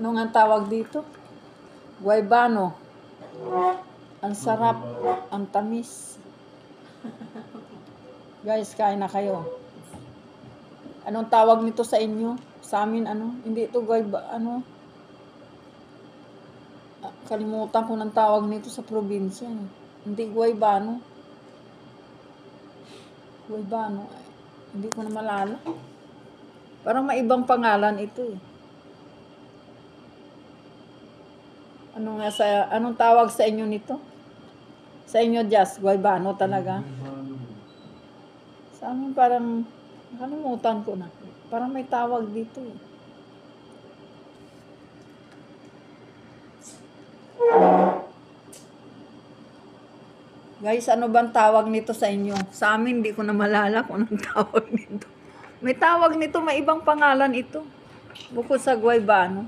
Ano nga tawag dito? Guaybano. Ang sarap, ang tamis. Guys, kain na kayo. Anong tawag nito sa inyo? Sa amin, ano? Hindi ito kalimutan ko ng tawag nito sa probinsya. Hindi guaybano. Guaybano. Hindi ko na malala. Parang may ibang pangalan ito eh. Anong tawag sa inyo nito? Sa inyo, Jazz, guaybano talaga. Sa amin parang, nakalimutan ko na. Parang may tawag dito eh. Guys, ano bang tawag nito sa inyo? Sa amin, hindi ko na malala kung anong tawag nito. May tawag nito, may ibang pangalan ito. Bukod sa guaybano.